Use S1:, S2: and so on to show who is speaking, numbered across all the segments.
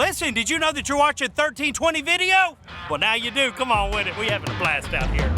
S1: Listen, did you know that you're watching 1320 video? Well, now you do. Come on with it. We having a blast out here.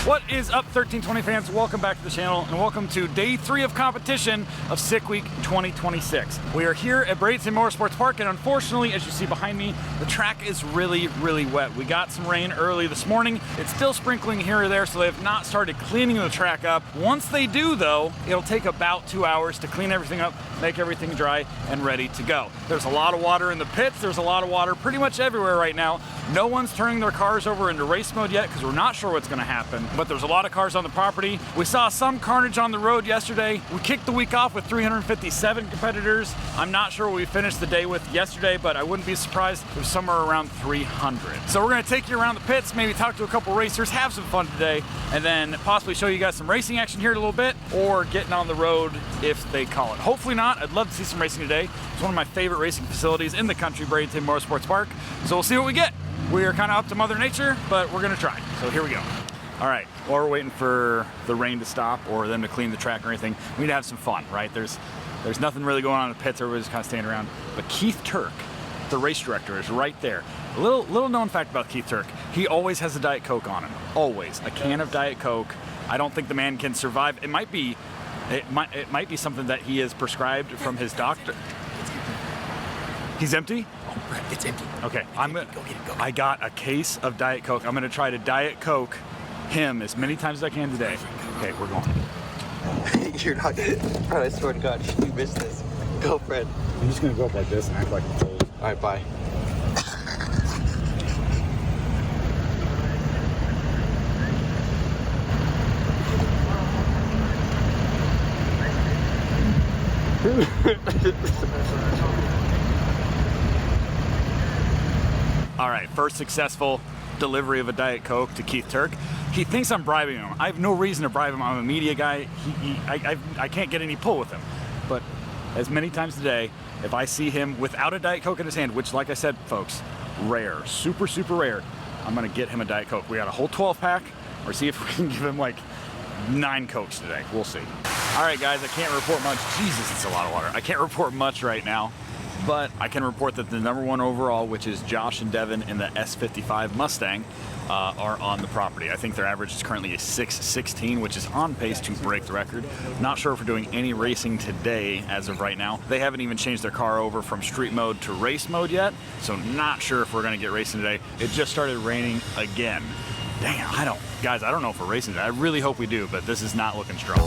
S2: What is up, 1320 fans? Welcome back to the channel and welcome to day 3 of competition of Sick Week 2026. We are here at Bradenton Motorsports Park, and unfortunately, as you see behind me, the track is really wet. We got some rain early this morning. It's still sprinkling here or there, so they have not started cleaning the track up. Once they do though, it'll take about 2 hours to clean everything up, make everything dry and ready to go. There's a lot of water in the pits. There's a lot of water pretty much everywhere right now. No one's turning their cars over into race mode yet because we're not sure what's gonna happen, but there's a lot of cars on the property. We saw some carnage on the road yesterday. We kicked the week off with 357 competitors. I'm not sure what we finished the day with yesterday, but I wouldn't be surprised if it was somewhere around 300. So we're gonna take you around the pits, maybe talk to a couple racers, have some fun today, and then possibly show you guys some racing action here in a little bit, or getting on the road if they call it. Hopefully not. I'd love to see some racing today. It's one of my favorite racing facilities in the country, Bradenton Motorsports Park. So we'll see what we get. We are kind of up to Mother Nature, but we're gonna try. So here we go. All right, while we're waiting for the rain to stop or them to clean the track or anything, we need to have some fun, right? There's nothing really going on in the pits. Everybody's kind of standing around. But Keith Turk, the race director, is right there. A little known fact about Keith Turk: he always has a Diet Coke on him. Always a can of Diet Coke. I don't think the man can survive. It might be something that he is prescribed from his doctor. He's empty?
S3: Oh, Brett, it's empty.
S2: Okay,
S3: Go get it, go.
S2: I got a case of Diet Coke. I'm gonna try to Diet Coke him as many times as I can today. Okay, we're going.
S3: You're not. Fred, I swear to God, you missed this. Go, Fred.
S2: I'm just gonna go up like this and act like I'm cold.
S3: All right, bye.
S2: All right, first successful delivery of a Diet Coke to Keith Turk. He thinks I'm bribing him. I have no reason to bribe him. I'm a media guy. I can't get any pull with him. But as many times today, if I see him without a Diet Coke in his hand, which, like I said, folks, rare, super rare, I'm gonna get him a Diet Coke. We got a whole 12 pack, or see if we can give him like 9 Cokes today. We'll see. All right, guys, I can't report much. Jesus, it's a lot of water. I can't report much right now, but I can report that the #1 overall, which is Josh and Devin in the S55 Mustang, are on the property. I think their average is currently a 6:16, which is on pace to break the record. Not sure if we're doing any racing today as of right now. They haven't even changed their car over from street mode to race mode yet, so not sure if we're gonna get racing today. It just started raining again. Damn, guys, I don't know if we're racing today. I really hope we do, but this is not looking strong.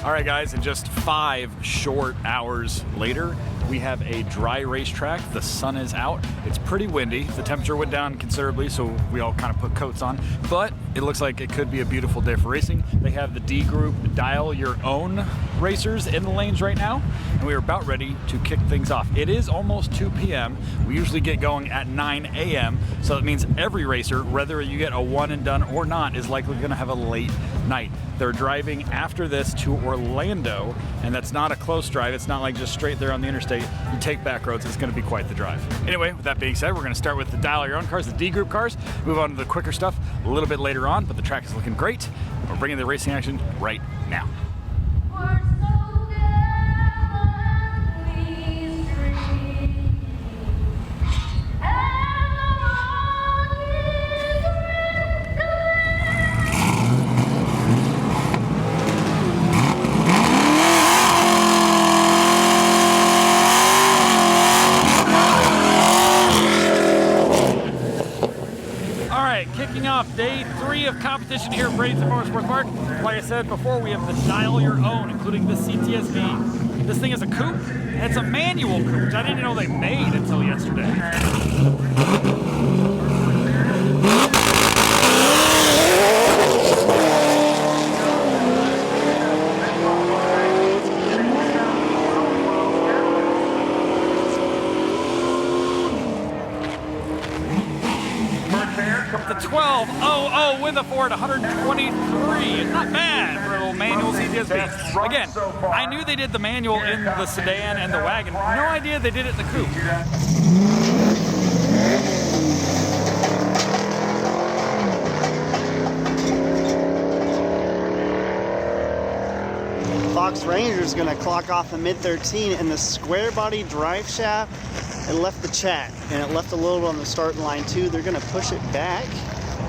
S2: All right, guys, and just 5 short hours later, we have a dry racetrack. The sun is out. It's pretty windy. The temperature went down considerably, so we all kind of put coats on, but it looks like it could be a beautiful day for racing. They have the D group dial your own racers in the lanes right now, and we are about ready to kick things off. It is almost 2 p.m. We usually get going at 9 a.m., so that means every racer, whether you get a one and done or not, is likely gonna have a late night. They're driving after this to Orlando, and that's not a close drive. It's not like just straight there on the interstate. You take back roads, it's gonna be quite the drive. Anyway, with that being said, we're gonna start with the dial your own cars, the D group cars, move on to the quicker stuff a little bit later on, but the track is looking great. We're bringing the racing action right now. Kicking off day 3 of competition here at Bradenton Motorsports Park. Like I said before, we have the dial your own, including the CTSV. This thing is a coupe, and it's a manual coupe, which I didn't know they made until yesterday. The 12.00 with a Ford 123. Not bad for a little manual CTSV. Again, I knew they did the manual in the sedan and the wagon. No idea they did it in the coupe.
S4: Fox Ranger is going to clock off a mid-13, and the square body drive shaft, it left the check, and it left a little bit on the starting line too. They're going to push it back,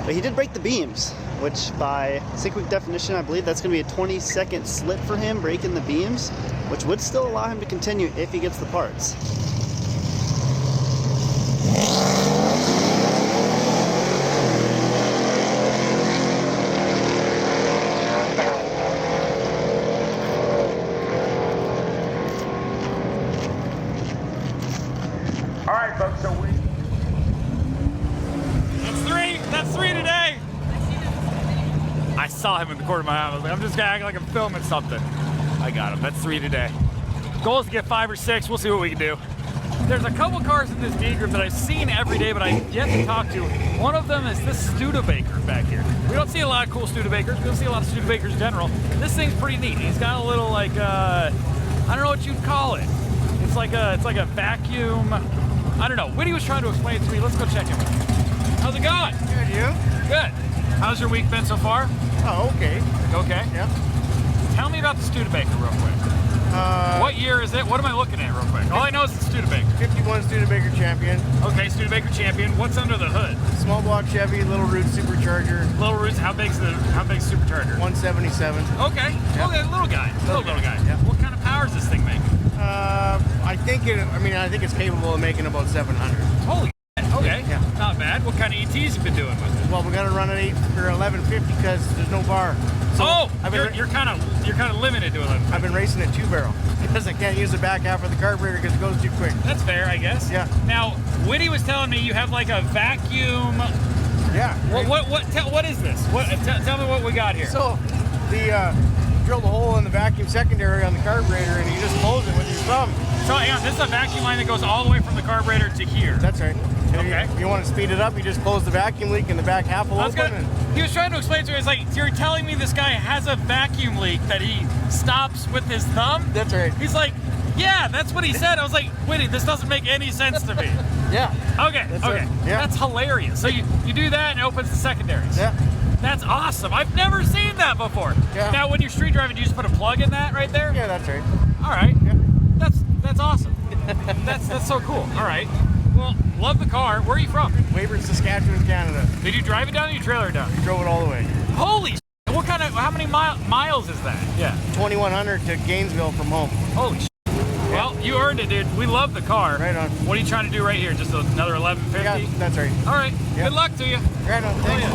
S4: but he did break the beams, which by 6-week definition, I believe that's going to be a 20-second slip for him, breaking the beams, which would still allow him to continue if he gets the parts.
S5: All right, folks, so
S2: That's three today. I saw him in the corner of my eye. I was like, I'm just gonna act like I'm filming something. I got him. That's 3 today. Goal is to get 5 or 6. We'll see what we can do. There's a couple cars in this D group that I've seen every day, but I've yet to talk to. One of them is this Studebaker back here. We don't see a lot of cool Studebakers. We don't see a lot of Studebakers in general. This thing's pretty neat. He's got a little like I don't know what you'd call it. It's like a vacuum. I don't know. Whitty was trying to explain it to me. Let's go check him out. How's it going?
S6: Good, you?
S2: Good. How's your week been so far?
S6: Oh, okay.
S2: Okay.
S6: Yep.
S2: Tell me about the Studebaker real quick. What year is it? What am I looking at real quick? All I know is the Studebaker.
S6: 51 Studebaker champion.
S2: Okay, Studebaker champion. What's under the hood?
S6: Small block Chevy, Little Root supercharger.
S2: Little Roots. How big's supercharger?
S6: 177.
S2: Okay.
S6: Yep.
S2: Okay, little guy. Little guy.
S6: Yep.
S2: What kind of power is this thing making?
S6: I think it's capable of making about 700.
S2: Holy shit. Okay.
S6: Yeah.
S2: Not bad. What kind of ETs you been doing with it?
S6: Well, we got to run at 1150 because there's no bar. So
S2: you're kind of limited to 11.
S6: I've been racing at 2-barrel because I can't use the back half of the carburetor because it goes too quick.
S2: That's fair, I guess.
S6: Yeah.
S2: Now, Whitty was telling me you have like a vacuum.
S6: Yeah.
S2: What is this? Tell me what we got here.
S6: So, drilled a hole in the vacuum secondary on the carburetor and you just close it with your thumb.
S2: So hang on, this is a vacuum line that goes all the way from the carburetor to here.
S6: That's right. And
S2: Okay.
S6: If you want to speed it up, you just close the vacuum leak and the back half will open.
S2: He was trying to explain to me, it's like, you're telling me this guy has a vacuum leak that he stops with his thumb?
S6: That's right.
S2: He's like, yeah, that's what he said. I was like, Whitty, this doesn't make any sense to me.
S6: Yeah.
S2: Okay,
S6: That's
S2: okay.
S6: right. Yeah.
S2: That's hilarious. So you do that and it opens the secondaries.
S6: Yeah.
S2: That's awesome. I've never seen that before.
S6: Yeah.
S2: Now, when you're street driving, do you just put a plug in that right there?
S6: Yeah, that's right.
S2: All right.
S6: Yeah.
S2: That's awesome. that's so cool. All right. Well, love the car. Where are you from?
S6: Weyburn, Saskatchewan, Canada.
S2: Did you drive it down or you trailer it down?
S6: We drove it all the way.
S2: Holy shit. How many miles is that? Yeah.
S6: 2100 to Gainesville from home.
S2: Holy shit. Well, you earned it, dude. We love the car.
S6: Right on.
S2: What are you trying to do right here? Just another 1150?
S6: Yeah, that's right.
S2: All right.
S6: Yeah.
S2: Good luck to you.
S6: Right on. Thank you.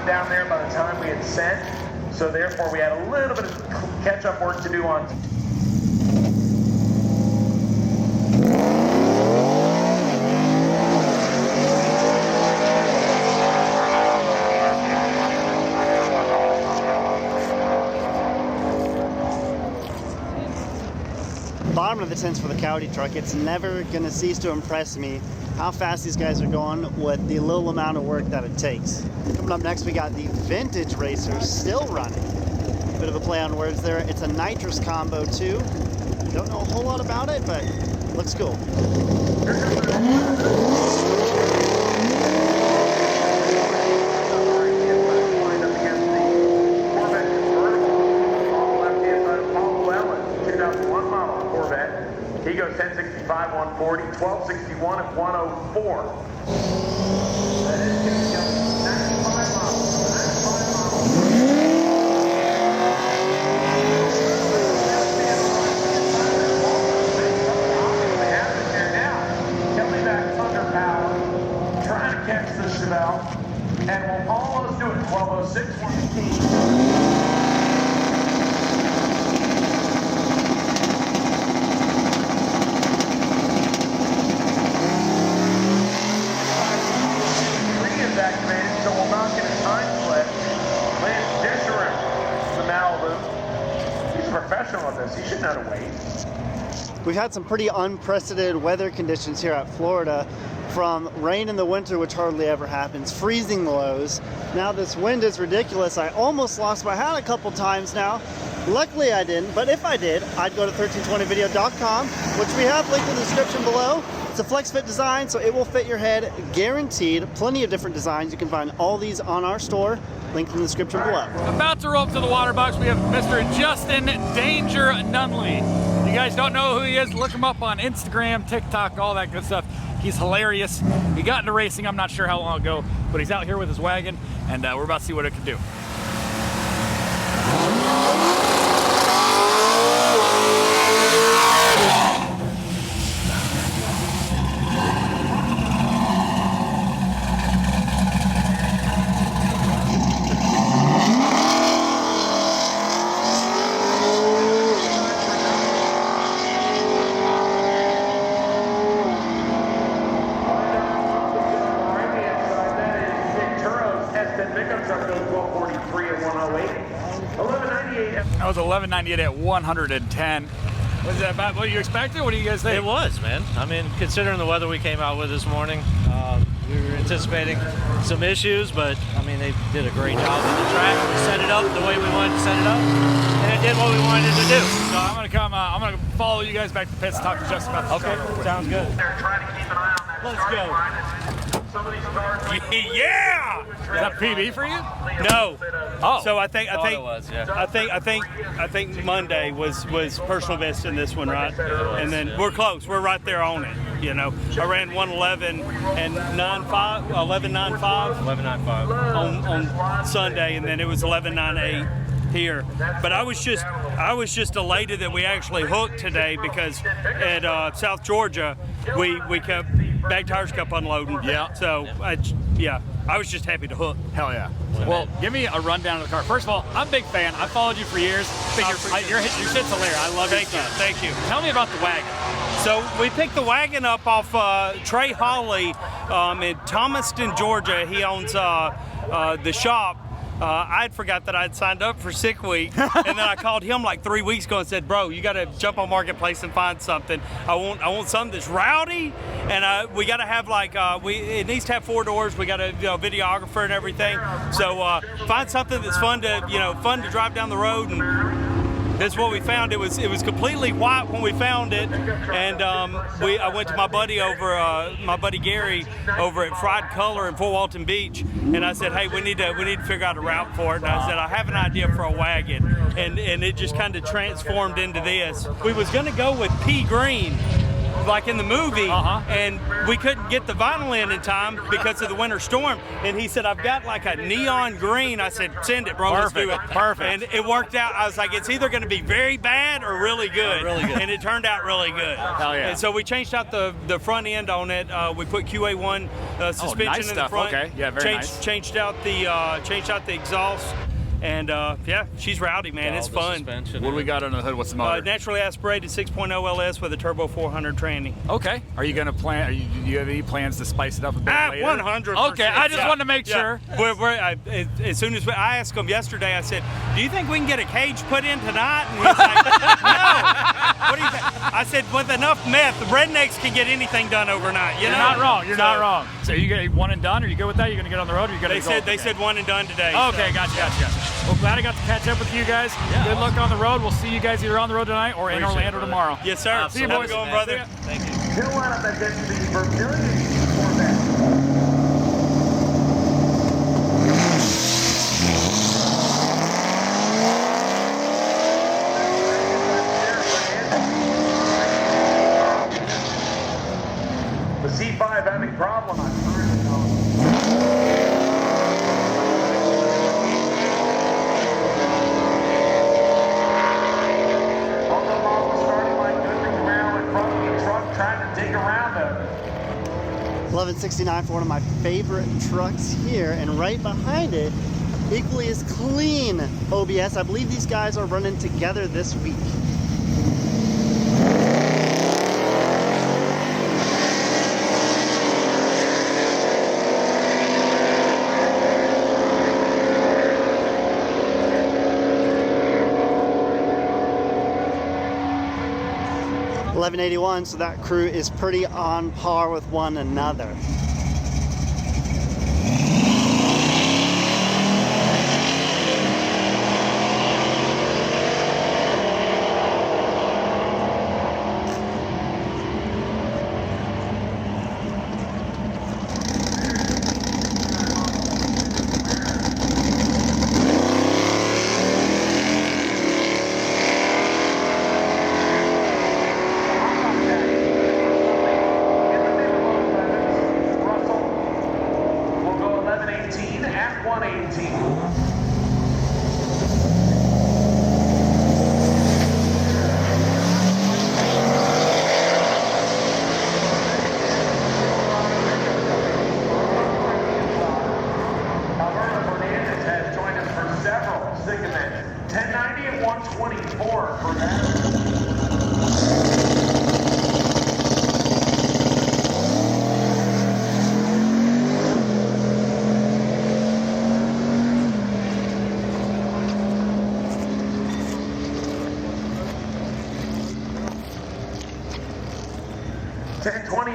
S5: Down there by the time we had sent, so therefore we had a little bit of catch-up work to do on.
S4: Bottom of the tents for the Coyote truck. It's never going to cease to impress me how fast these guys are going with the little amount of work that it takes. Coming up next, we got the vintage racer still running. Bit of a play on words there. It's a nitrous combo too. Don't know a whole lot about it, but looks cool.
S5: He goes 1065, 140, 1261, and 104. That is 95 miles. They have it here now. Coming back under power, trying to catch the Chevelle, and we'll almost do it. 1206, 115. Activated, so we'll not get a time slip. Lance Disherin, the Malibu. He's a professional at this. He should know how to wait.
S4: We've had some pretty unprecedented weather conditions here at Florida, from rain in the winter, which hardly ever happens, freezing lows. Now this wind is ridiculous. I almost lost my hat a couple times now. Luckily I didn't, but if I did, I'd go to 1320video.com, which we have linked in the description below. It's a flex fit design, so it will fit your head, guaranteed. Plenty of different designs. You can find all these on our store, linked in the description below.
S2: About to roll up to the water box, we have Mr. Justin Danger Nunley. You guys don't know who he is, look him up on Instagram, TikTok, all that good stuff. He's hilarious. He got into racing, I'm not sure how long ago, but he's out here with his wagon, and we're about to see what it can do. That was 1198 at 110. Was that about what you expected? What do you guys think?
S1: It was, man. I mean, considering the weather we came out with this morning, we were anticipating some issues, but I mean, they did a great job with the track. We set it up the way we wanted to set it up, and it did what we wanted it to do.
S2: So I'm gonna come. I'm gonna follow you guys back to pits, talk to Justin about the
S1: Okay, sounds good.
S5: They're trying to keep an eye on that
S1: Let's
S5: starting
S1: go.
S5: line. Some of these cars.
S1: Yeah!
S2: Is that PB for you?
S1: No.
S2: Oh.
S1: So I think
S7: it was, yeah.
S1: I think Monday was personal best in this one, right? And then we're close. We're right there on it. You know, I ran 111 and 9.5, 11.95 on Sunday, and then it was 11.98 here. But I was just elated that we actually hooked today, because at South Georgia we kept back tires kept unloading.
S2: Yeah.
S1: So I was just happy to hook.
S2: Hell yeah. Well, give me a rundown of the car. First of all, I'm a big fan. I've followed you for years. Your shit's hilarious. I love it.
S1: Thank you.
S2: Tell me about the wagon.
S1: So we picked the wagon up off Trey Hawley in Thomaston, Georgia. He owns the shop. I'd forgot that I'd signed up for sick week, and then I called him like 3 weeks ago and said, "Bro, you got to jump on Marketplace and find something. I want something that's rowdy, and we got to have like it needs to have 4 doors. We got a videographer and everything. So find something that's fun to drive down the road." And that's what we found. It was completely white when we found it, and I went to my buddy Gary over at Fried Color in Fort Walton Beach, and I said, "Hey, we need to figure out a route for it." And I said, "I have an idea for a wagon," and it just kind of transformed into this. We was gonna go with pea green, like in the movie, and we couldn't get the vinyl in time because of the winter storm. And he said, "I've got like a neon green." I said, "Send it, bro. Let's do it."
S2: Perfect.
S1: And it worked out. I was like, it's either going to be very bad or really good.
S7: Really good.
S1: And it turned out really good.
S2: Hell yeah.
S1: And so we changed out the front end on it. We put QA1 suspension
S2: nice
S1: in the
S2: stuff.
S1: front.
S2: Okay. Yeah, very nice.
S1: Changed out the exhaust. And yeah, she's rowdy, man. It's fun.
S2: What do we got under the hood? What's the motor?
S1: Naturally aspirated 6.0 LS with a turbo 400 tranny.
S2: Okay. Are you gonna do you have any plans to spice it up a bit later?
S1: 100%.
S2: Okay, I just wanted to make sure.
S1: As soon as I asked him yesterday, I said, "Do you think we can get a cage put in tonight?" And he's like, "No." What do you think? I said, "With enough meth, the rednecks can get anything done overnight."
S2: You're not wrong. You're not wrong. So you get one and done? Are you good with that? You're gonna get on the road? Or you gonna
S1: They said one and done today.
S2: Okay, gotcha. Well, glad I got to catch up with you guys.
S7: Yeah,
S2: good luck on the road. We'll see you guys either on the road tonight or in Orlando tomorrow.
S1: Yes, sir.
S2: See you,
S1: Have
S2: boys.
S1: a good one, brother.
S7: Thank you.
S5: He'll line up that gets the Vermilion Corvette. The C5 having problem on trying to dig around it.
S4: 1169 for one of my favorite trucks here, and right behind it, equally as clean OBS. I believe these guys are running together this week. 1181, so that crew is pretty on par with one another.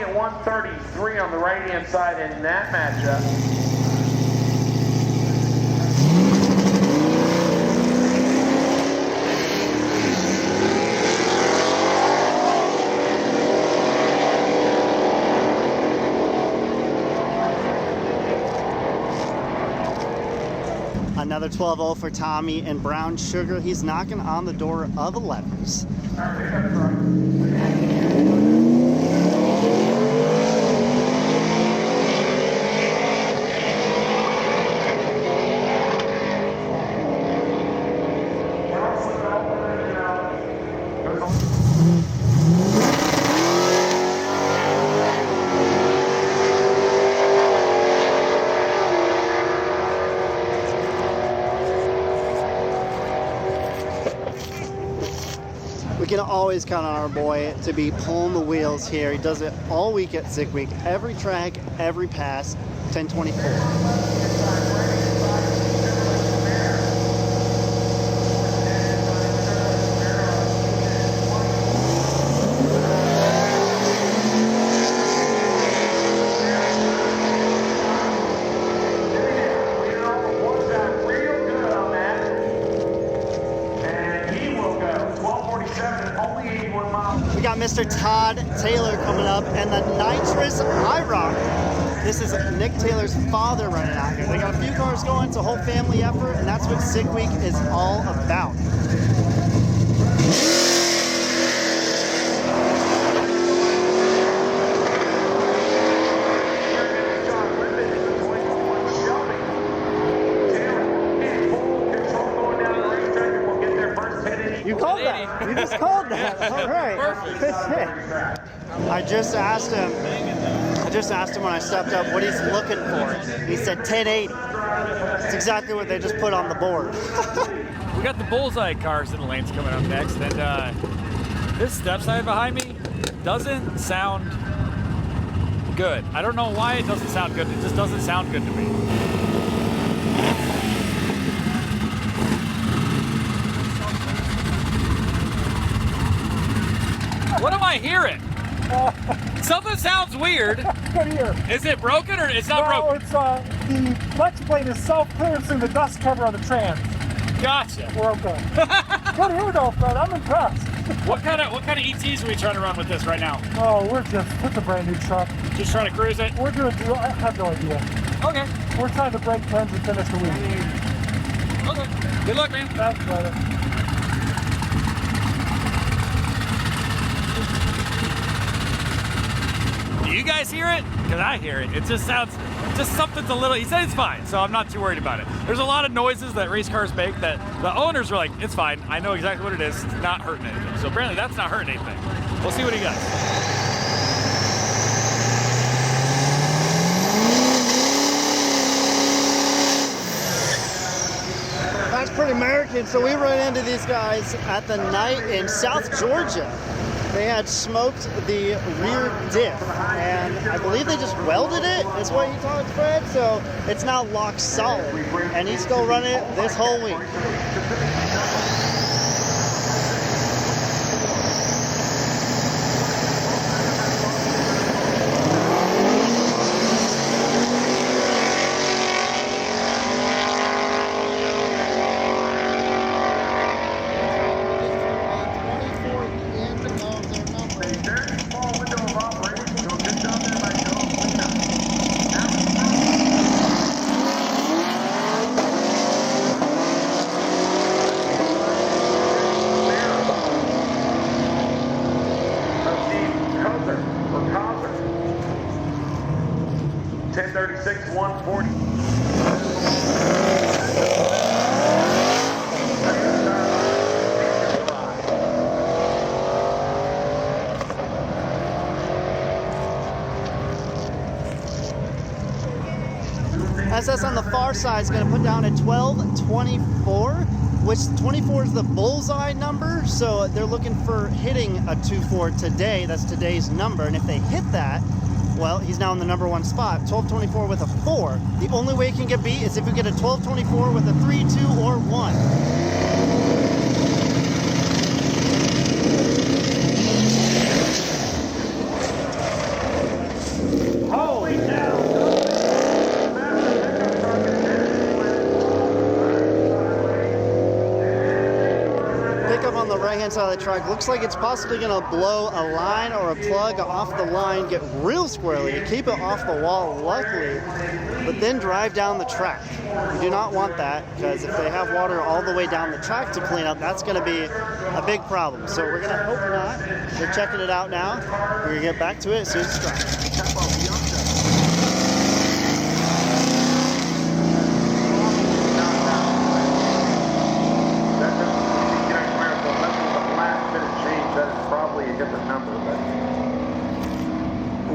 S5: at 133 on the right-hand side in that matchup.
S4: Another 12-0 for Tommy and Brown Sugar. He's knocking on the door of 11s. We can always count on our boy to be pulling the wheels here. He does it all week at Sick Week. Every track, every pass, 1024. Mr. Todd Taylor coming up, and the nitrous IROC. This is Nick Taylor's father running out here. They got a few cars going. It's a whole family effort, and that's what Sick Week is all about. You called that. You just called that. All right. Perfect. I just asked him when I stepped up what he's looking for. He said 1080. That's exactly what they just put on the board.
S2: We got the bullseye cars in the lanes coming up next, and this step side behind me doesn't sound good. I don't know why it doesn't sound good. It just doesn't sound good to me. What am I hearing? Something sounds weird.
S7: Good ear.
S2: Is it broken or it's not broken?
S7: It's the flex plate is self-clearancing the dust cover on the trans.
S2: Gotcha.
S7: We're okay. Good ear though, Fred. I'm impressed.
S2: What kind of ETs are we trying to run with this right now?
S7: Oh, it's a brand new truck.
S2: Just trying to cruise it?
S7: I have no idea.
S2: Okay.
S7: We're trying to break trends and finish the week.
S2: Okay. Good luck, man.
S7: Thanks, brother.
S2: Do you guys hear it? Because I hear it. It just sounds, something's a little, he said it's fine, so I'm not too worried about it. There's a lot of noises that race cars make that the owners are like, it's fine, I know exactly what it is, it's not hurting anything. So apparently that's not hurting anything. We'll see what he does.
S4: That's pretty American. So we run into these guys at the night in South Georgia. They had smoked the rear diff, and I believe they just welded it, is what he told Fred, so it's now locked solid, and he's still running it this whole week. SS on the far side is going to put down a 12.24, which 24 is the bullseye number, so they're looking for hitting a 2.4 today. That's today's number, and if they hit that, well, he's now in the number 1 spot. 12.24 with a 4. The only way he can get beat is if you get a 12.24 with a 3, 2, or 1.
S5: Holy cow!
S4: Pickup on the right-hand side of the track looks like it's possibly going to blow a line or a plug off the line, get real squirrely, keep it off the wall, luckily, but then drive down the track. You do not want that, because if they have water all the way down the track to clean up, that's going to be a big problem. So we're going to hope not. They're checking it out now. We're going to get back to it as soon as it's dry.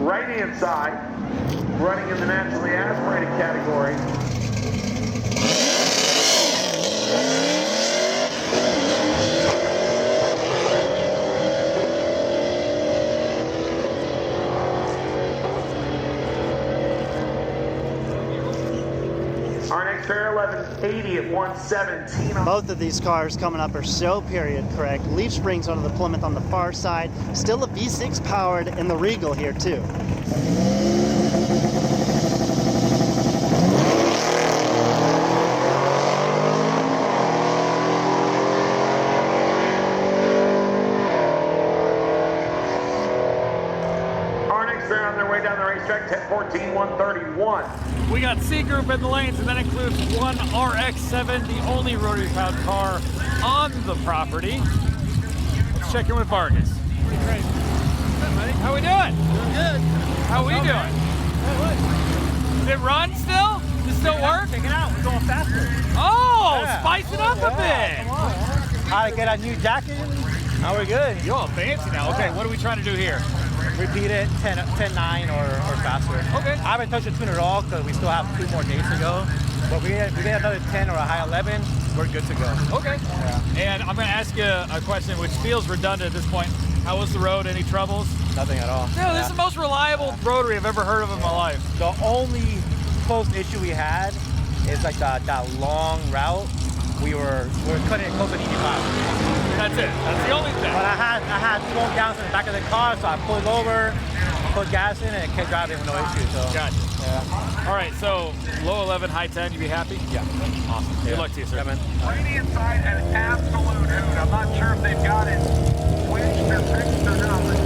S5: Right-hand side, running in the naturally aspirated category. Our next pair, 1180 at 117.
S4: Both of these cars coming up are so period correct. Leaf springs onto the Plymouth on the far side. Still a V6 powered in the Regal here too.
S5: Our next pair on their way down the racetrack, 1014, 131.
S2: We got C Group in the lanes, and that includes one RX-7, the only rotary powered car on the property. Let's check in with Vargas.
S6: Great.
S2: How we doing?
S6: Doing good.
S2: How we doing?
S6: Hey,
S2: Does it run still? Does it still work?
S6: Check it out. We're going faster.
S2: Oh,
S6: Yeah.
S2: spice it up a bit.
S6: Come on. How to get a new jacket? Now we're good.
S2: You're all fancy now. Okay, what are we trying to do here?
S6: Repeat it 10-9 or faster.
S2: Okay.
S6: I haven't touched the tuner at all because we still have 2 more days to go. But we get another 10 or a high 11, we're good to go.
S2: Okay.
S6: Yeah.
S2: And I'm going to ask you a question which feels redundant at this point. How was the road? Any troubles?
S6: Nothing at all.
S2: No, this is the most reliable rotary I've ever heard of in my life.
S6: The only close issue we had is like that long route. We were cutting it close to 85.
S2: That's it. That's the only thing.
S6: But I had 12 gallons in the back of the car, so I pulled over, put gas in, and it kept driving with no issue. So.
S2: Gotcha.
S6: Yeah.
S2: All right, so low 11, high 10, you be happy?
S6: Yeah.
S2: Awesome. Good luck to you, sir.
S6: Yeah, man.
S5: Right inside, an absolute hoot. I'm not sure if they've got it switched or fixed or not, but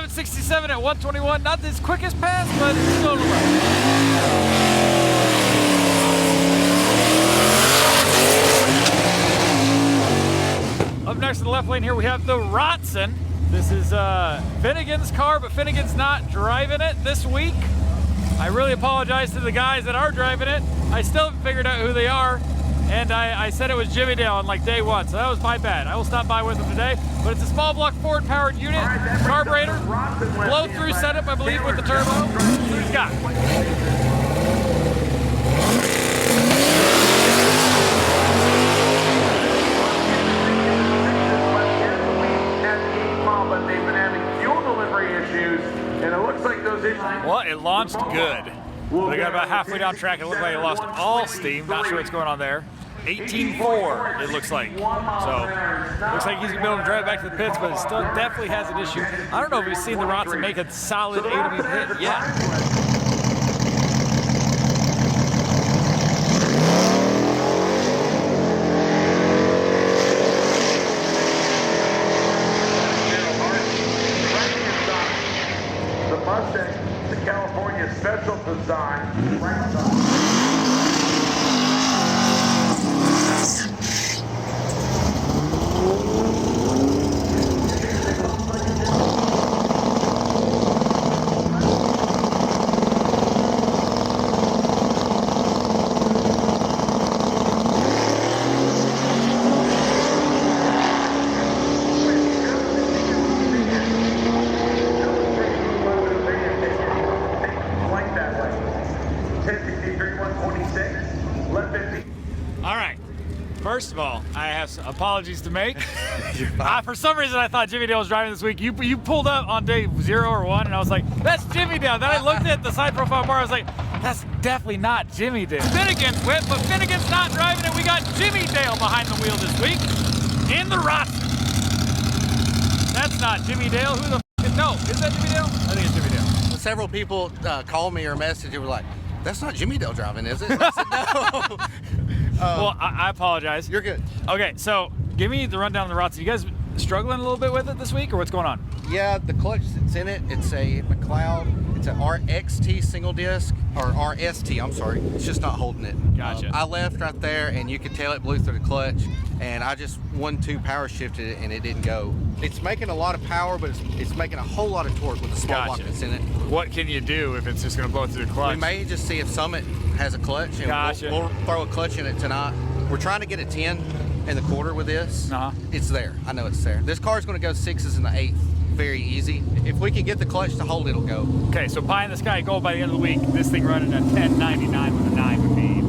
S2: .67 at 121. Not this quickest pass, but it's still right. Up next in the left lane here, we have the Rotson. This is Finnegan's car, but Finnegan's not driving it this week. I really apologize to the guys that are driving it. I still haven't figured out who they are. And I said it was Jimmy Dale on like day one, so that was my bad. I will stop by with him today, but it's a small block Ford powered unit, carburetor, blow through setup, I believe, with the turbo. What he's got?
S5: but they've been having fuel delivery issues, and it looks like those issues.
S2: Well, it launched good. They got about halfway down track. It looked like it lost all steam. Not sure what's going on there. 18.4, it looks like. So, looks like he's going to be able to drive back to the pits, but it still definitely has an issue. I don't know if we've seen the Rotson make a solid A to B hit yet.
S5: The California special design right side.
S2: First of all, I have some apologies to make. For some reason, I thought Jimmy Dale was driving this week. You pulled up on day 0 or 1, and I was like, that's Jimmy Dale. Then I looked at the side profile bar. I was like, that's definitely not Jimmy Dale. Finnegan's with, but Finnegan's not driving it. We got Jimmy Dale behind the wheel this week in the rotary. That's not Jimmy Dale. Who the f no? Is that Jimmy Dale? I think it's Jimmy Dale.
S8: Several people called me or messaged and were like, that's not Jimmy Dale driving, is it? I said, no.
S2: Well, I apologize.
S8: You're good.
S2: Okay, so give me the rundown of the rots. You guys struggling a little bit with it this week, or what's going on?
S8: Yeah, the clutch that's in it, it's a McLeod. It's an RXT single disc, or RST, I'm sorry. It's just not holding it.
S2: Gotcha.
S8: I left right there, and you could tell it blew through the clutch, and I just 1-2 power shifted it, and it didn't go. It's making a lot of power, but it's making a whole lot of torque with the small block that's in it.
S2: What can you do if it's just going to blow through the clutch?
S8: We may just see if Summit has a clutch, and
S2: Gotcha.
S8: we'll throw a clutch in it tonight. We're trying to get a 10 in the quarter with this. It's there. I know it's there. This car is going to go 6s in the 8th. Very easy. If we can get the clutch to hold, it'll go.
S2: Okay, so pie in the sky goal by the end of the week. This thing running at 1099 with a 9 would be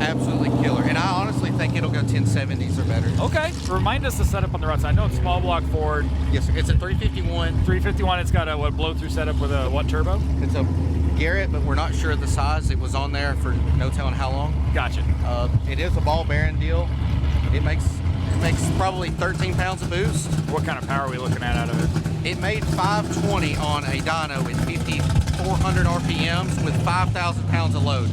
S8: absolutely killer. And I honestly think it'll go 1070s or better.
S2: Okay. Remind us the setup on the routes. I know it's small block Ford.
S8: Yes, sir. It's a 351.
S2: 351. It's got a blow-through setup with a what turbo?
S8: It's a Garrett, but we're not sure of the size. It was on there for no telling how long.
S2: Gotcha.
S8: It is a ball bearing deal. It makes probably 13 pounds of boost.
S2: What kind of power are we looking at out of it?
S8: It made 520 on a dyno with 5,400 RPMs with 5,000 pounds of load.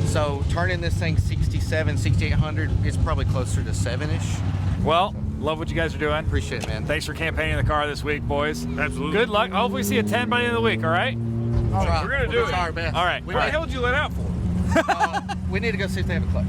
S8: So turning this thing 67, 6,800, it's probably closer to 7-ish.
S2: Well, love what you guys are doing.
S8: Appreciate it, man.
S2: Thanks for campaigning the car this week, boys.
S1: Absolutely.
S2: Good luck. Hopefully we see a 10 by the end of the week, all right?
S8: We're
S2: going to do it.
S8: Try our best.
S2: All right.
S8: What
S2: the hell did you let out for?
S8: We need to go see if they have a clutch.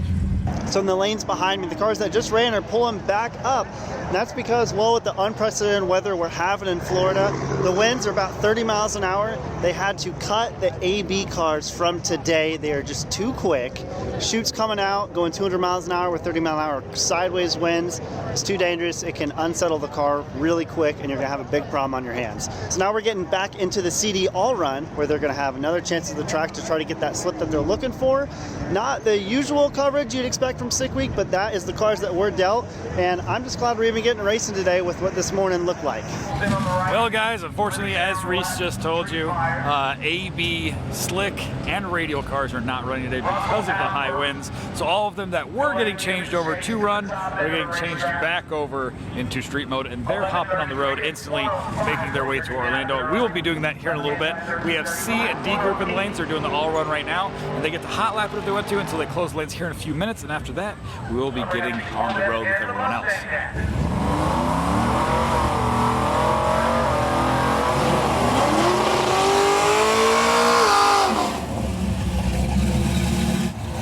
S4: So in the lanes behind me, the cars that just ran are pulling back up. And that's because, well, with the unprecedented weather we're having in Florida, the winds are about 30 miles an hour. They had to cut the AB cars from today. They are just too quick. Chutes coming out, going 200 miles an hour with 30 mile an hour sideways winds. It's too dangerous. It can unsettle the car really quick, and you're gonna have a big problem on your hands. So now we're getting back into the CD all run, where they're gonna have another chance at the track to try to get that slip that they're looking for. Not the usual coverage you'd expect from Sick Week, but that is the cars that were dealt, and I'm just glad we're even getting racing today with what this morning looked like.
S2: Well, guys, unfortunately, as Reese just told you, AB slick and radial cars are not running today because of the high winds. So all of them that were getting changed over to run are getting changed back over into street mode, and they're hopping on the road instantly, making their way to Orlando. We will be doing that here in a little bit. We have C and D group in the lanes. They're doing the all run right now, and they get the hot lap that they went to until they close the lanes here in a few minutes, and after that, we will be getting on the road with everyone else.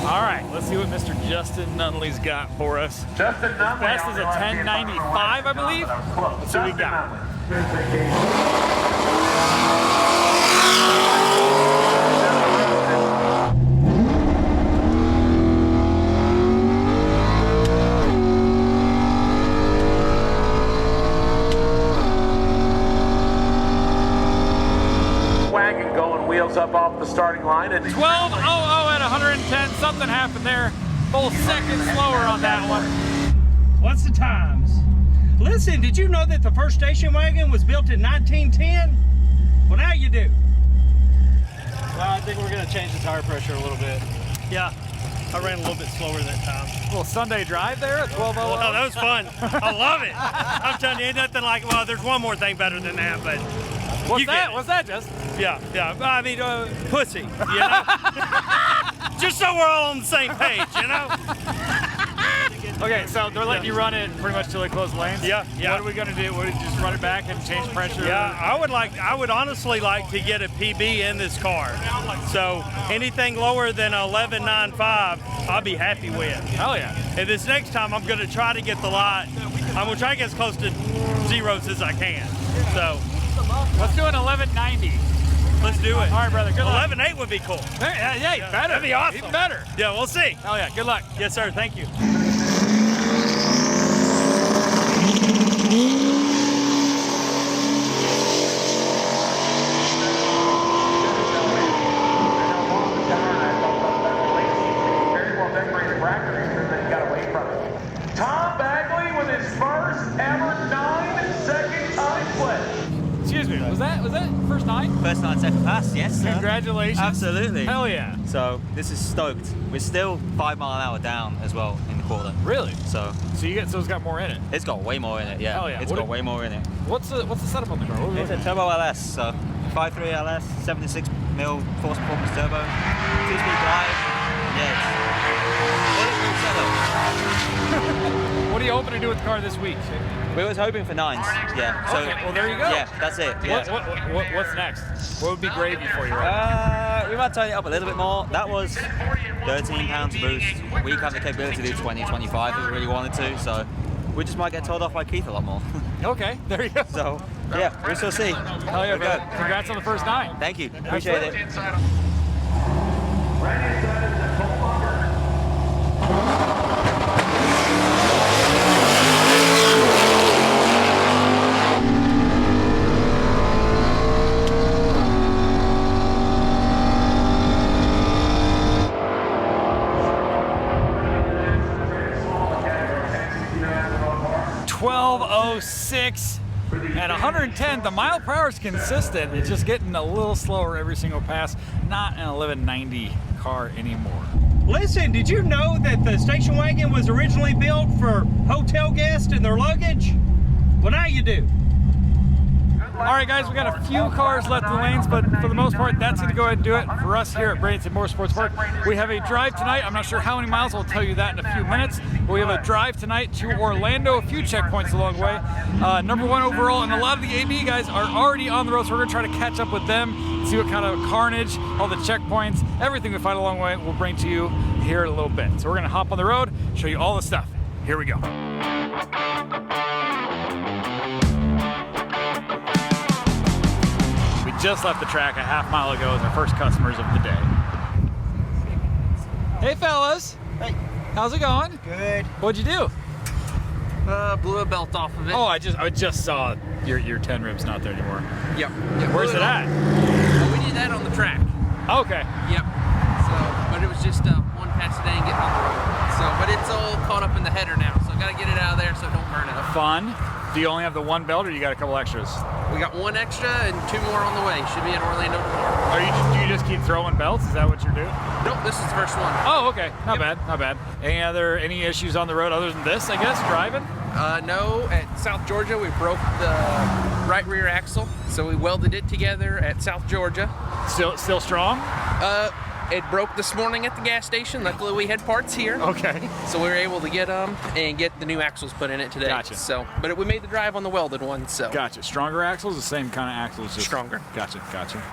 S2: All right, let's see what Mr. Justin Nunley's got for us.
S5: Justin Nunley.
S2: Fast is a 1095, I believe. Let's see what we got.
S5: Wagon going wheels up off the starting line and
S2: 12.00 at 110. Something happened there. Full second slower on that one.
S1: What's the times? Listen, did you know that the first station wagon was built in 1910? Well, now you do.
S6: Well, I think we're going to change the tire pressure a little bit.
S1: Yeah, I ran a little bit slower that time.
S2: A little Sunday drive there at 12.00.
S1: Oh, that was fun. I love it. I'm telling you, ain't nothing like, well, there's one more thing better than that, but
S2: What's
S1: you
S2: that?
S1: get it.
S2: What's that, Justin?
S1: Yeah. I mean, pussy, you know? Just so we're all on the same page, you know?
S2: Okay, so they're letting you run it pretty much till they close the lanes?
S1: Yeah.
S2: What are we going to do? What, just run it back and change pressure?
S1: Yeah, I would honestly like to get a PB in this car. So anything lower than 11.95, I'll be happy with.
S2: Hell yeah.
S1: And this next time, I'm going to try to get the lot. I'm going to try to get as close to zeros as I can. So
S2: let's do an 1190.
S1: Let's do it.
S2: All right, brother. Good luck.
S1: 11.8 would be cool.
S2: Yeah, better.
S1: That'd be awesome.
S2: Even better.
S1: Yeah, we'll see.
S2: Hell yeah. Good luck.
S1: Yes, sir. Thank you.
S5: very well decorated bracket and then got away from it. first ever 9-second time pledge.
S2: Excuse me, was that first 9?
S9: First 9 second pass, yes sir.
S2: Congratulations.
S9: Absolutely.
S2: Hell yeah.
S9: So this is stoked. We're still 5 mile an hour down as well in the quarter.
S2: Really?
S9: So
S2: it's got more in it.
S9: it's got way more in it, yeah.
S2: Hell yeah.
S9: It's got way more in it.
S2: What's the setup on the car? What are we
S9: It's a
S2: looking
S9: turbo LS, so 5.3 LS, 76 mil force performance turbo, 2-speed drive. Yeah,
S2: at? What are you hoping to do with the car this week?
S9: we was hoping for 9s, yeah. So
S2: Okay, well there you go.
S9: yeah, that's it. Yeah.
S2: What's next? What would be gravy for you right now?
S9: We might tighten it up a little bit more. That was 13 pounds boost. We have the capability to do 20, 25 if we really wanted to, so we just might get told off by Keith a lot more.
S2: Okay, there you go.
S9: So, yeah, we shall see.
S2: Hell yeah, brother. Congrats on the first 9.
S9: Thank you. Appreciate it.
S5: Right inside is the toll bumper.
S2: 12:06 at 110. The mile per hour is consistent. It's just getting a little slower every single pass. Not an 1190 car anymore.
S1: Listen, did you know that the station wagon was originally built for hotel guests and their luggage? Well, now you do.
S2: All right, guys, we got a few cars left in the lanes, but for the most part, that's going to go ahead and do it for us here at Bradenton Motorsports Park. We have a drive tonight. I'm not sure how many miles. I'll tell you that in a few minutes. But we have a drive tonight to Orlando, a few checkpoints along the way. #1 overall, and a lot of the AB guys are already on the road, so we're going to try to catch up with them, see what kind of carnage, all the checkpoints, everything we find along the way, we'll bring to you here in a little bit. So we're going to hop on the road, show you all the stuff. Here we go. Just left the track a half mile ago as our first customers of the day. Hey fellas.
S3: Hey.
S2: How's it going?
S3: Good.
S2: What'd you do?
S10: Blew a belt off of it.
S2: Oh, I just saw your 10 ribs not there anymore.
S10: Yep.
S2: Where's it at?
S10: We did that on the track.
S2: Okay.
S10: Yep. So, but it was just one pass a day and getting on the road. So, but it's all caught up in the header now. So I gotta get it out of there so it don't burn up.
S2: Fun. Do you only have the one belt or you got a couple extras?
S10: We got 1 extra and 2 more on the way. Should be in Orlando tomorrow.
S2: Do you just keep throwing belts? Is that what you're doing?
S10: Nope, this is the first one.
S2: Oh, okay. Not bad. Any issues on the road other than this, I guess, driving?
S10: No, at South Georgia we broke the right rear axle. So we welded it together at South Georgia.
S2: Still strong?
S10: It broke this morning at the gas station. Luckily we had parts here.
S2: Okay.
S10: So we were able to get them and get the new axles put in it today.
S2: Gotcha.
S10: So, but we made the drive on the welded one. So.
S2: Gotcha. Stronger axles, the same kind of axles, just
S10: stronger.
S2: Gotcha.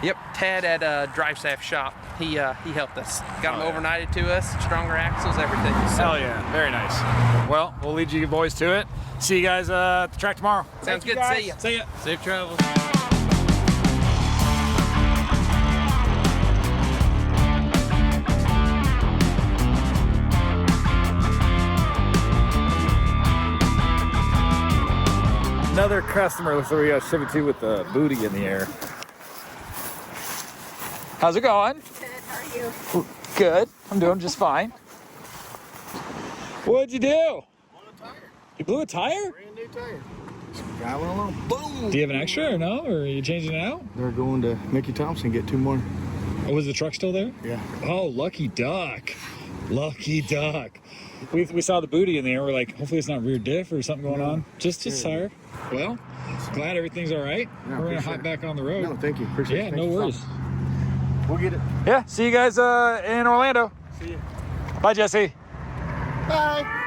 S10: Yep. Tad at Drive Staff Shop. He helped us. Got them overnighted to us. Stronger axles, everything. So.
S2: Hell yeah. Very nice. Well, we'll lead you boys to it. See you guys at the track tomorrow.
S10: Sounds good. See ya.
S2: See ya.
S10: Safe travels.
S2: Another customer looks like we got shipped to with the booty in the air. How's it going?
S11: Good, how are you?
S2: Good. I'm doing just fine. What'd you do?
S11: Blew a tire.
S2: You blew a tire?
S11: Brand new tire. Just driving along. Boom!
S2: Do you have an extra or no? Or are you changing it out?
S11: They're going to Mickey Thompson get 2 more.
S2: Oh, was the truck still there?
S11: Yeah.
S2: Oh, lucky duck. Lucky duck. We saw the booty in there. We're like, hopefully it's not rear diff or something going on. Just tire. Well, glad everything's all right.
S11: Yeah,
S2: we're going to hop back on the road.
S11: No, thank you. Appreciate it.
S2: Yeah, no worries.
S11: We'll get it.
S2: Yeah, see you guys in Orlando.
S11: See you.
S2: Bye, Jesse.
S11: Bye.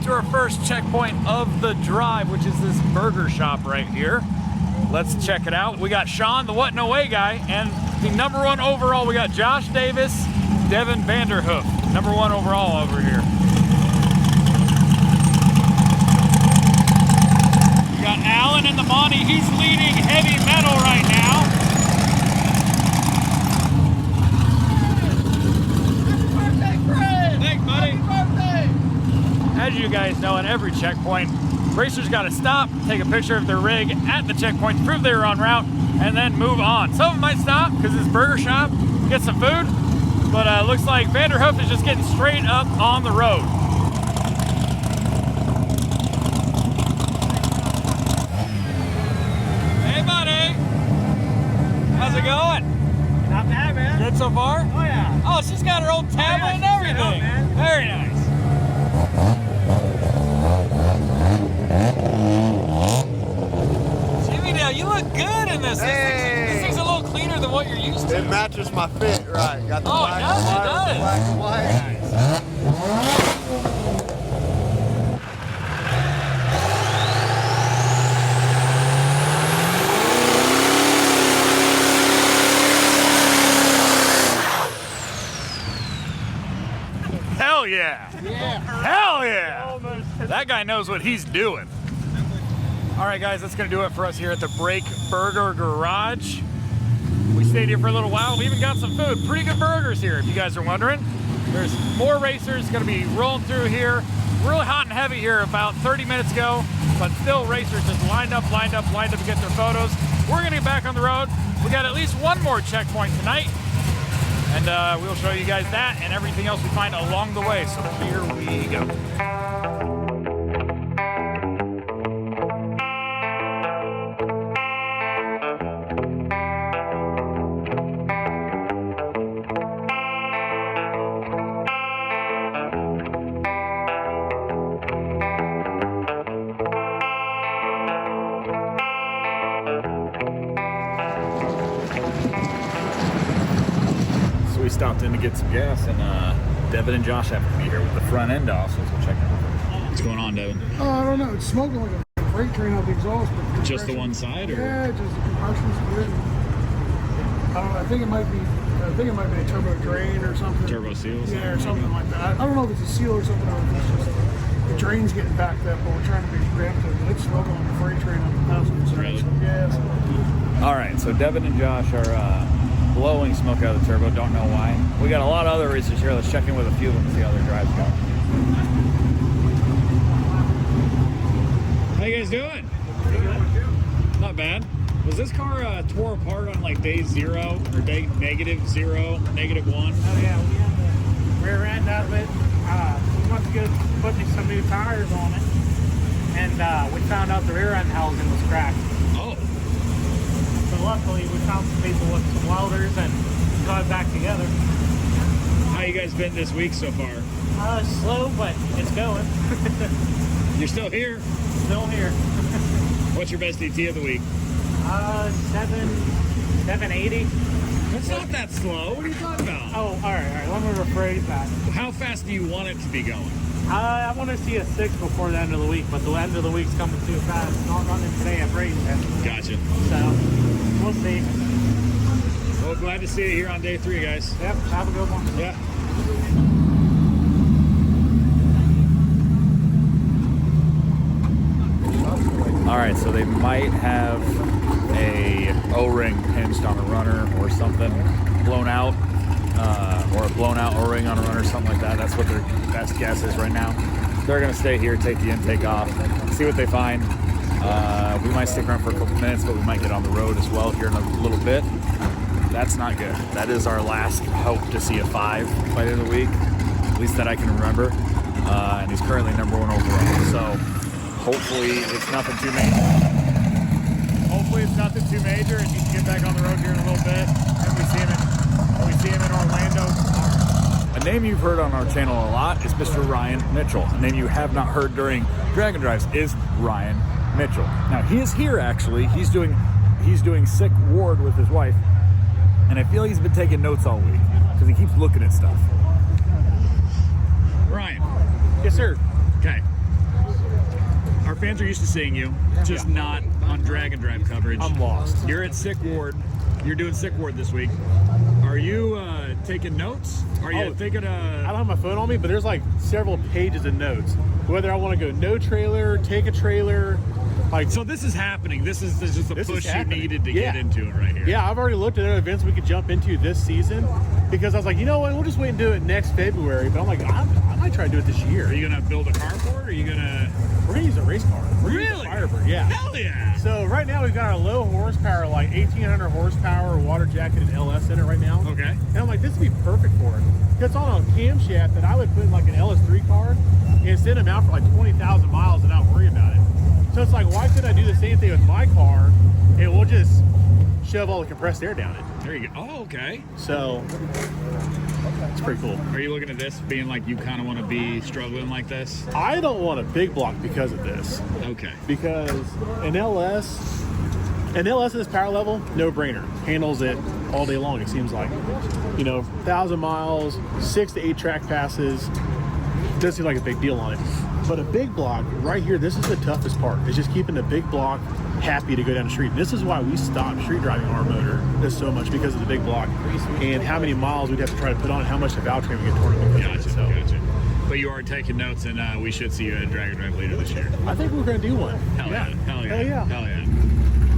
S2: Our first checkpoint of the drive, which is this burger shop right here. Let's check it out. We got Sean, the What No Way guy, and the #1 overall, we got Josh Davis Devin Vanderhoof, #1 overall over here. We got Alan in the Monty. He's leading heavy metal right now.
S5: Birthday, Fred!
S2: Thanks, buddy.
S5: Happy birthday!
S2: As you guys know, at every checkpoint, racers got to stop, take a picture of their rig at the checkpoint to prove they were on route, and then move on. Some of them might stop because it's burger shop, get some food, but looks like Vanderhoof is just getting straight up on the road. Hey, buddy. How's it going?
S7: Not bad, man.
S2: Good so far?
S7: Oh, yeah.
S2: Oh, she's got her own tablet and everything. Very nice. Jimmy, now you look good in this. This thing's a little cleaner than what you're used to.
S11: It matches my fit, right? Got the black
S2: it
S11: and white,
S2: does.
S11: black and white.
S2: Hell yeah. Hell yeah. That guy knows what he's doing. All right, guys, that's going to do it for us here at the Break Burger Garage. We stayed here for a little while. We even got some food. Pretty good burgers here, if you guys are wondering. There's more racers going to be rolling through here. Really hot and heavy here about 30 minutes ago, but still racers just lined up to get their photos. We're going to get back on the road. We got at least one more checkpoint tonight, and we'll show you guys that and everything else we find along the way. So here we go. We stopped in to get some gas, and Devin and Josh happen to be here with the front end off, so we'll check it out. What's going on, Devin?
S12: I don't know. It's smoking like a freight train out the exhaust. But
S2: just the one side, or?
S12: Yeah, just the compression's good. I don't know. I think it might be a turbo drain or something.
S2: Turbo seals?
S12: Yeah, or something like that. I don't know if it's a seal or something, or if it's just the drain's getting backed up, but we're trying to be preemptive. But it's smoking like a freight train out the 1,000.
S2: Really?
S12: So, yeah. So.
S2: All right, so Devin and Josh are blowing smoke out of the turbo. Don't know why. We got a lot of other racers here. Let's check in with a few of them and see how their drives go. How you guys doing? Not bad. Was this car tore apart on like day 0 or day -0, -1?
S7: Oh, yeah. We had the rear end out of it. We went to go put some new tires on it, and we found out the rear end housing was cracked.
S2: Oh.
S7: So luckily, we found some people with some welders and got it back together.
S2: How you guys been this week so far?
S7: Slow, but it's going.
S2: You're still here?
S7: Still here.
S2: What's your best ET of the week?
S7: 780.
S2: That's not that slow. What are you talking about?
S7: Oh, all right. Let me rephrase that.
S2: How fast do you want it to be going?
S7: I want to see a 6 before the end of the week, but the end of the week's coming too fast. Not running today at Bradenton.
S2: Gotcha.
S7: So, we'll see.
S2: Well, glad to see you here on day 3, guys.
S7: Yep, have a good one.
S2: Yeah. All right, so they might have a O-ring hinged on a runner or something blown out, or a blown out O-ring on a runner, something like that. That's what their best guess is right now. They're gonna stay here, take the intake off, see what they find. We might stick around for a couple minutes, but we might get on the road as well here in a little bit. That's not good. That is our last hope to see a 5 by the end of the week, at least that I can remember. And he's currently #1 overall, so hopefully it's nothing too major. Hopefully it's nothing too major, and he can get back on the road here in a little bit. And we see him in Orlando tomorrow. A name you've heard on our channel a lot is Mr. Ryan Mitchell. A name you have not heard during Dragon Drives is Ryan Mitchell. Now he is here actually. He's doing sick ward with his wife, and I feel he's been taking notes all week because he keeps looking at stuff. Ryan.
S7: Yes, sir.
S2: Okay. Our fans are used to seeing you, just not on Dragon Drive coverage.
S7: I'm lost.
S2: You're at sick ward. You're doing sick ward this week. Are you taking notes? Are you thinking
S13: I don't have my phone on me, but there's like several pages of notes. Whether I want to go no trailer, take a trailer, like.
S2: So this is happening. This is just a push you needed to get into it right here.
S13: Yeah, I've already looked at other events we could jump into this season because I was like, you know what, we'll just wait and do it next February. But I'm like, I might try to do it this year.
S2: Are you gonna build a car for it? Or are you gonna?
S13: We're gonna use a race car. We're
S2: really?
S13: Gonna use a Firebird, yeah.
S2: Hell yeah!
S13: So right now we've got our low horsepower, like 1,800 horsepower water jacketed LS in it right now.
S2: Okay.
S13: And I'm like, this would be perfect for it. It's on a camshaft that I would put in like an LS3 car and send them out for like 20,000 miles and not worry about it. So it's like, why couldn't I do the same thing with my car and we'll just shove all the compressed air down it?
S2: There you go. Oh, okay.
S13: So it's pretty cool.
S2: Are you looking at this being like you kind of want to be struggling like this?
S13: I don't want a big block because of this.
S2: Okay.
S13: Because an LS at this power level, no brainer. Handles it all day long, it seems like. You know, 1,000 miles, 6 to 8 track passes. Doesn't seem like a big deal on it. But a big block, right here, this is the toughest part. It's just keeping the big block happy to go down the street. And this is why we stopped street driving our motor this so much, because of the big block and how many miles we'd have to try to put on, how much the valve train would get torn up because of it.
S2: Gotcha. But you are taking notes, and we should see you at Dragon Drive later this year.
S13: I think we're going to do one.
S2: Hell yeah.
S13: Hell yeah.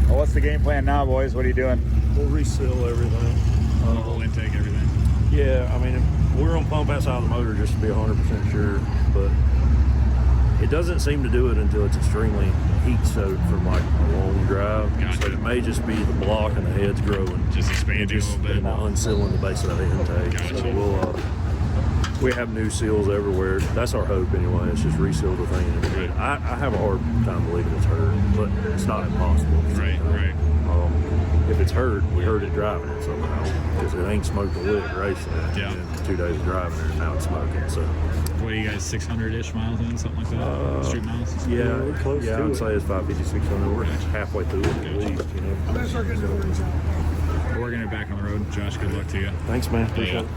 S2: Well, what's the game plan now, boys? What are you doing?
S14: We'll reseal everything.
S2: The whole intake, everything.
S14: Yeah, I mean, we're gonna pump outside of the motor just to be 100% sure, but it doesn't seem to do it until it's extremely heat soaked from like a long drive.
S2: Gotcha.
S14: So it may just be the block and the head's growing.
S2: Just expanding a little bit.
S14: Unsealing the base of the intake.
S2: Gotcha.
S14: So we have new seals everywhere. That's our hope anyway. It's just reseal the thing. And I have a hard time believing it's hurt, but it's not impossible.
S2: Right.
S14: If it's hurt, we hurt it driving it somehow, because it ain't smoked a lick racing it.
S2: Yeah.
S14: And 2 days of driving it, and now it's smoking. So.
S2: What are you guys, 600-ish miles in, something like that? Street miles?
S14: Yeah, I would say it's 550, 600. We're halfway through it at least, you know.
S12: I'm gonna start getting the words out.
S2: We're gonna be back on the road. Josh, good luck to you.
S14: Thanks, man. Appreciate it.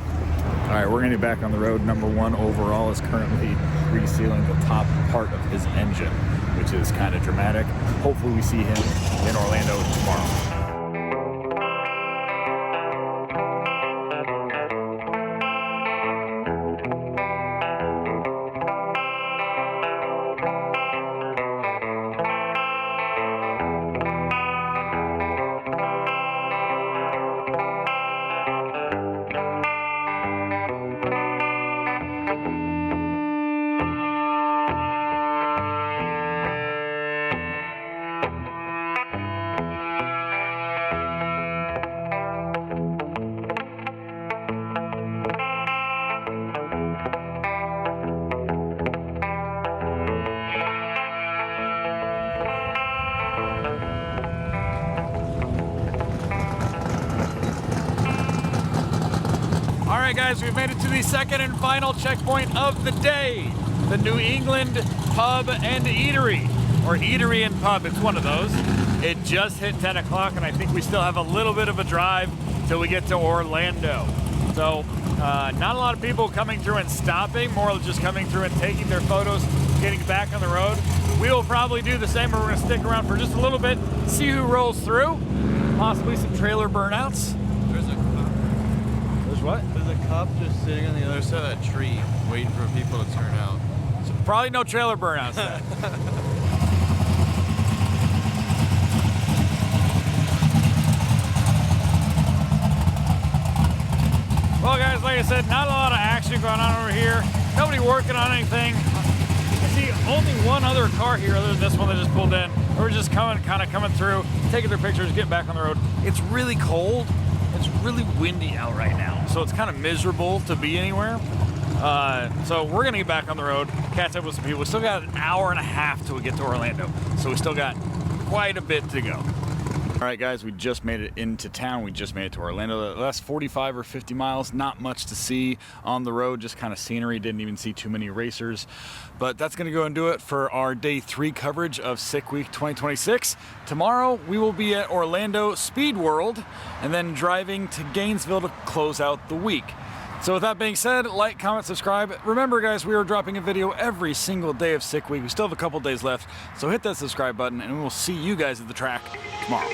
S2: All right, we're gonna be back on the road. Number one overall is currently resealing the top part of his engine, which is kind of dramatic. Hopefully we see him in Orlando tomorrow. Alright guys, we've made it to the second and final checkpoint of the day. The New England Pub and Eatery. Or Eatery and Pub, it's one of those. It just hit 10 o'clock and I think we still have a little bit of a drive till we get to Orlando. So, not a lot of people coming through and stopping, more just coming through and taking their photos, getting back on the road. We will probably do the same, but we're gonna stick around for just a little bit, see who rolls through. Possibly some trailer burnouts.
S15: There's a cup.
S2: There's what?
S15: There's a cup just sitting on the other side of that tree, waiting for people to turn out.
S2: So probably no trailer burnouts then. Well guys, like I said, not a lot of action going on over here. Nobody working on anything. I see only one other car here other than this one that just pulled in. We're just kind of coming through, taking their pictures, getting back on the road. It's really cold. It's really windy out right now. So it's kind of miserable to be anywhere. So we're gonna get back on the road, catch up with some people. We still got an hour and a half till we get to Orlando. So we still got quite a bit to go. All right, guys, we just made it into town. We just made it to Orlando. The last 45 or 50 miles, not much to see on the road, just kind of scenery. Didn't even see too many racers. But that's going to go and do it for our day 3 coverage of Sick Week 2026. Tomorrow, we will be at Orlando Speed World and then driving to Gainesville to close out the week. So with that being said, like, comment, subscribe. Remember guys, we are dropping a video every single day of Sick Week. We still have a couple days left, so hit that subscribe button and we will see you guys at the track tomorrow.